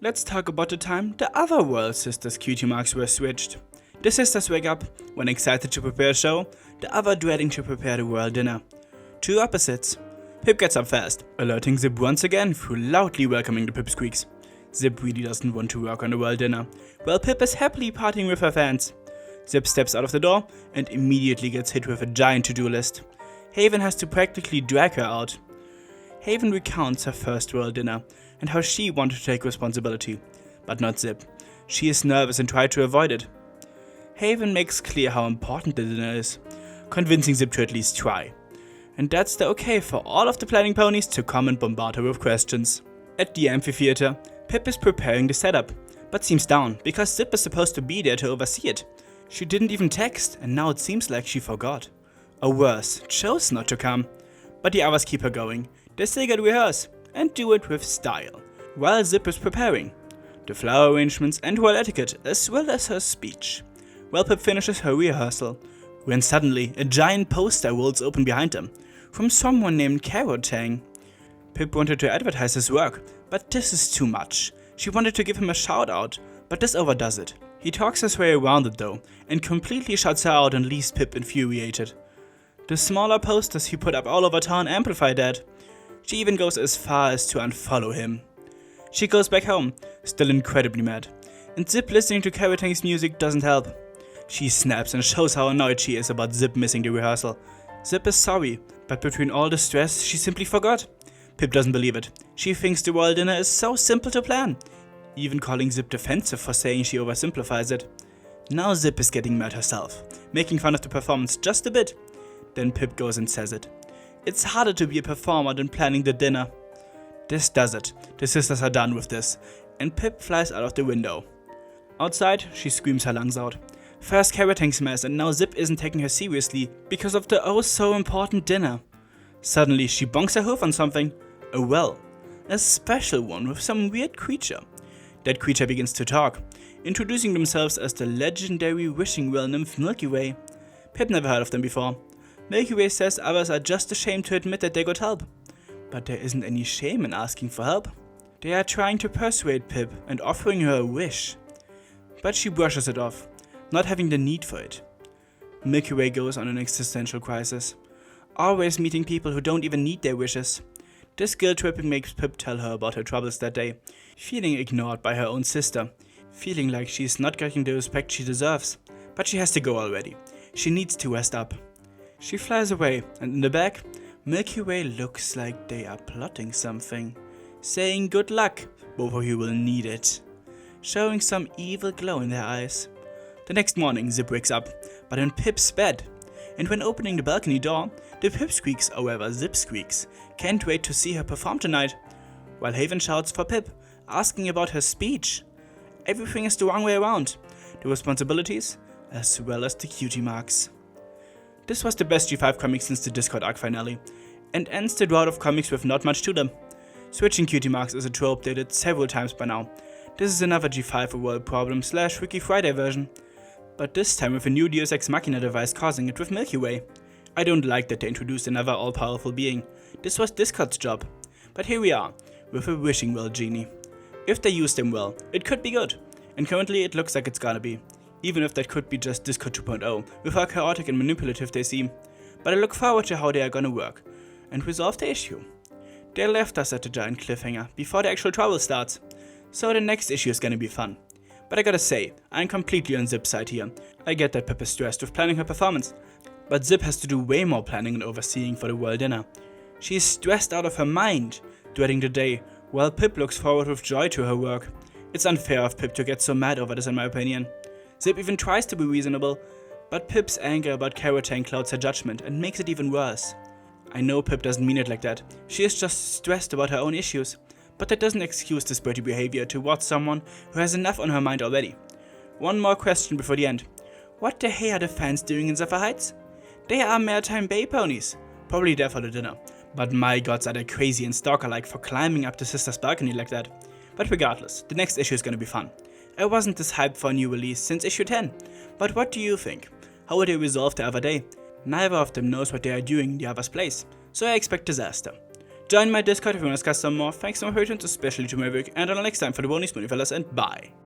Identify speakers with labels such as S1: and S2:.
S1: Let's talk about the time the other world sisters' cutie marks were switched. The sisters wake up, one excited to prepare a show, the other dreading to prepare the world dinner. Two opposites. Pip gets up fast, alerting Zip once again through loudly welcoming the pipsqueaks. Zip really doesn't want to work on the world dinner, while Pip is happily partying with her fans. Zip steps out of the door and immediately gets hit with a giant to-do list. Haven has to practically drag her out. Haven recounts her first world dinner and how she wanted to take responsibility, but not Zip. She is nervous and tried to avoid it. Haven makes clear how important the dinner is, convincing Zip to at least try. And that's the okay for all of the planning ponies to come and bombard her with questions. At the amphitheater, Pip is preparing the setup, but seems down because Zip is supposed to be there to oversee it. She didn't even text, and now it seems like she forgot. Or worse, chose not to come. But the others keep her going. They still get rehearse, and do it with style, while Zip is preparing the flower arrangements and royal etiquette, as well as her speech. While Pip finishes her rehearsal, when suddenly a giant poster rolls open behind them, from someone named Carrot Tang. Pip wanted to advertise his work, but this is too much. She wanted to give him a shout out, but this overdoes it. He talks his way around it though, and completely shuts her out and leaves Pip infuriated. The smaller posters he put up all over town amplify that. She even goes as far as to unfollow him. She goes back home, still incredibly mad, and Zip listening to Carrot Tang's music doesn't help. She snaps and shows how annoyed she is about Zip missing the rehearsal. Zip is sorry, but between all the stress, she simply forgot. Pip doesn't believe it. She thinks the royal dinner is so simple to plan, even calling Zip defensive for saying she oversimplifies it. Now Zip is getting mad herself, making fun of the performance just a bit. Then Pip goes and says it. It's harder to be a performer than planning the dinner. This does it. The sisters are done with this, and Pip flies out of the window. Outside, she screams her lungs out. First Carrot Tang's mess, and now Zip isn't taking her seriously because of the oh so important dinner. Suddenly, she bonks her hoof on something. A well. A special one with some weird creature. That creature begins to talk, introducing themselves as the legendary wishing well nymph Milky Way. Pip never heard of them before. Milky Way says others are just ashamed to admit that they got help. But there isn't any shame in asking for help. They are trying to persuade Pip and offering her a wish. But she brushes it off, not having the need for it. Milky Way goes on an existential crisis, always meeting people who don't even need their wishes. This guilt-tripping makes Pip tell her about her troubles that day, feeling ignored by her own sister, feeling like she's not getting the respect she deserves. But she has to go already. She needs to rest up. She flies away, and in the back, Milky Way looks like they are plotting something, saying good luck, both of you will need it, showing some evil glow in their eyes. The next morning, Zip wakes up, but in Pip's bed, and when opening the balcony door, the pipsqueaks, however Zip squeaks, can't wait to see her perform tonight, while Haven shouts for Pip, asking about her speech. Everything is the wrong way around, the responsibilities, as well as the cutie marks. This was the best G5 comic since the Discord arc finale, and ends the drought of comics with not much to them. Switching cutie marks is a trope they did several times by now. This is another G5 world problem / Wiki Friday version, but this time with a new Deus Ex Machina device causing it with Milky Way. I don't like that they introduced another all-powerful being. This was Discord's job. But here we are, with a wishing well genie. If they use them well, it could be good, and currently it looks like it's gonna be. Even if that could be just Discord 2.0, with how chaotic and manipulative they seem. But I look forward to how they are gonna work, and resolve the issue. They left us at a giant cliffhanger, before the actual trouble starts, so the next issue is gonna be fun. But I gotta say, I'm completely on Zip's side here. I get that Pip is stressed with planning her performance, but Zip has to do way more planning and overseeing for the world dinner. She is stressed out of her mind, dreading the day, while Pip looks forward with joy to her work. It's unfair of Pip to get so mad over this in my opinion. Zip even tries to be reasonable, but Pip's anger about Carrot Tang clouds her judgment and makes it even worse. I know Pip doesn't mean it like that, she is just stressed about her own issues, but that doesn't excuse this dirty behavior towards someone who has enough on her mind already. One more question before the end. What the hey are the fans doing in Zephyr Heights? They are maritime bay ponies, probably there for the dinner, but my gods are they crazy and stalker-like for climbing up the sister's balcony like that. But regardless, the next issue is gonna be fun. I wasn't this hyped for a new release since issue 10, but what do you think? How will they resolve the other day? Neither of them knows what they are doing in the other's place, so I expect disaster. Join my Discord if you want to discuss some more. Thanks so much for watching, especially to Maverick, and until next time for the bonus movie fellas, and bye.